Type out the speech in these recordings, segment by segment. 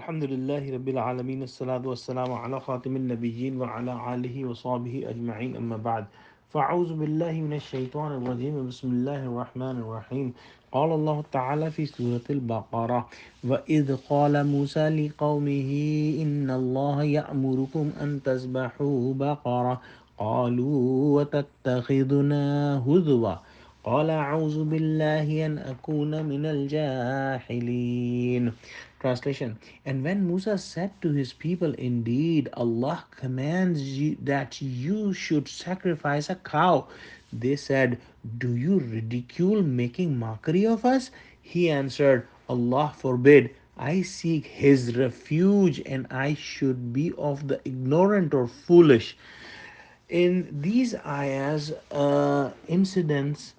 Alhamdulillahi Rabbil Alameen, As-salatu was-salamu ala khatimin nabiyyin wa ala alihi wa sahbihi ajma'in, amma ba'd. فأعوذ بالله من الشيطان الرجيم بسم الله الرحمن الرحيم قال الله تعالى في سورة البقرة وإذ قال موسى لقومه إن الله يأمركم أن تذبحوا بقرة قالوا وتتخذنا هزوا قال أعوذ بالله أن أكون من الجاهلين. Translation. And when Musa said to his people, indeed, Allah commands you that you should sacrifice a cow, they said, do you ridicule making mockery of us? He answered, Allah forbid. I seek his refuge and I should be of the ignorant or foolish. In these ayahs, incident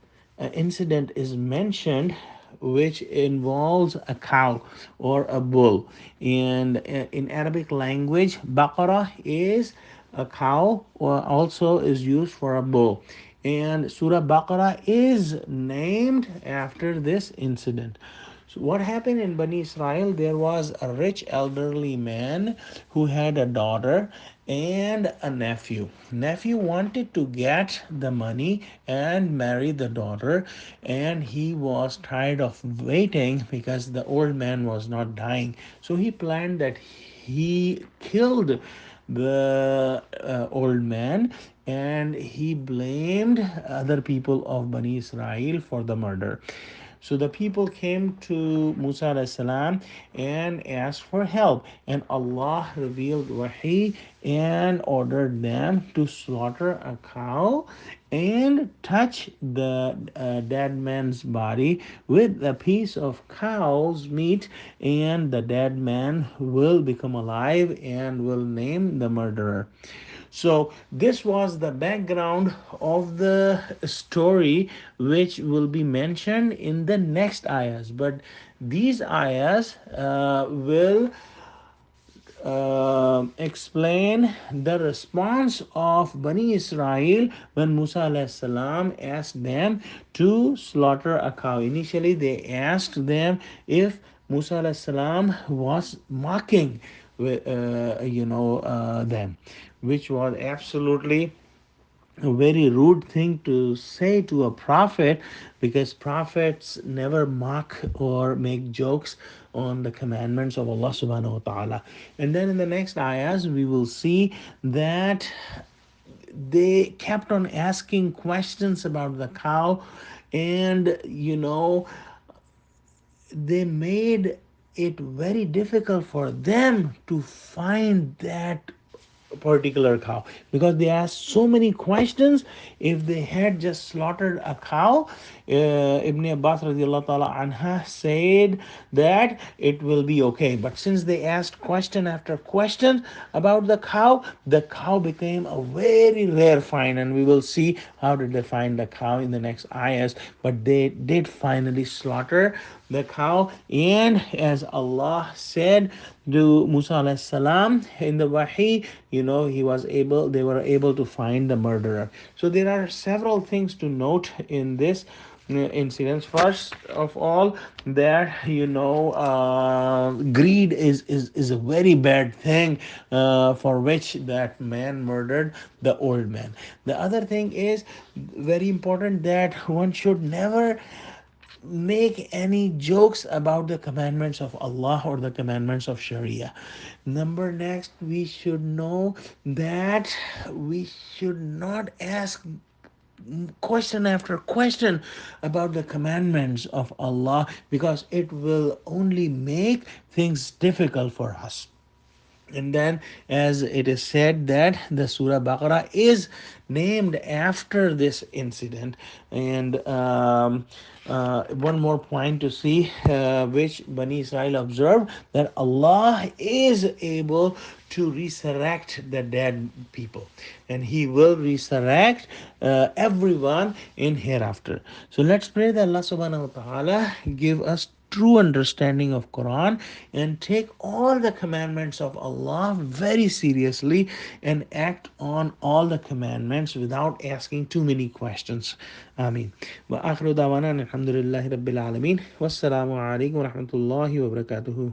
is mentioned which involves a cow or a bull, and in Arabic language baqarah is a cow or also is used for a bull, and Surah Baqarah is named after this incident. So what happened in Bani Israel? There was a rich elderly man who had a daughter and a nephew. Nephew wanted to get the money and marry the daughter, and he was tired of waiting because the old man was not dying. So he planned that he killed the old man, and he blamed other people of Bani Israel for the murder. So the people came to Musa alayhi salam and asked for help, and Allah revealed wahi and ordered them to slaughter a cow and touch the dead man's body with a piece of cow's meat, and the dead man will become alive and will name the murderer. So this was the background of the story which will be mentioned in the next ayahs, but these ayahs will explain the response of Bani Israel when Musa alayhi salam asked them to slaughter a cow. Initially, they asked them if Musa alayhi salam was mocking, them, which was absolutely a very rude thing to say to a prophet, because prophets never mock or make jokes on the commandments of Allah subhanahu wa ta'ala. And then in the next ayahs we will see that they kept on asking questions about the cow, and they made it very difficult for them to find that particular cow, because they asked so many questions. If they had just slaughtered a cow, Ibn Abbas radiallahu ta'ala anha said that it will be okay, but since they asked question after question about the cow became a very rare find, and we will see how did they find the cow in the next ayahs. But they did finally slaughter the cow, and as Allah said to Musa alayhi salam in the wahi, they were able to find the murderer. So there are several things to note in this incidents. First of all, that greed is a very bad thing, for which that man murdered the old man. The other thing is very important, that one should never make any jokes about the commandments of Allah or the commandments of Sharia. Number next, we should know that we should not ask question after question about the commandments of Allah, because it will only make things difficult for us. And then, as it is said that the Surah Baqarah is named after this incident. And one more point to see, which Bani Israel observed, that Allah is able to resurrect the dead people, and He will resurrect everyone in hereafter. So let's pray that Allah subhanahu wa ta'ala give us true understanding of Quran and take all the commandments of Allah very seriously and act on all the commandments without asking too many questions. Ameen. Wa akhiru dawana alhamdulillahi rabbil alameen. Wassalamu alaikum wa rahmatullahi wa barakatuhu.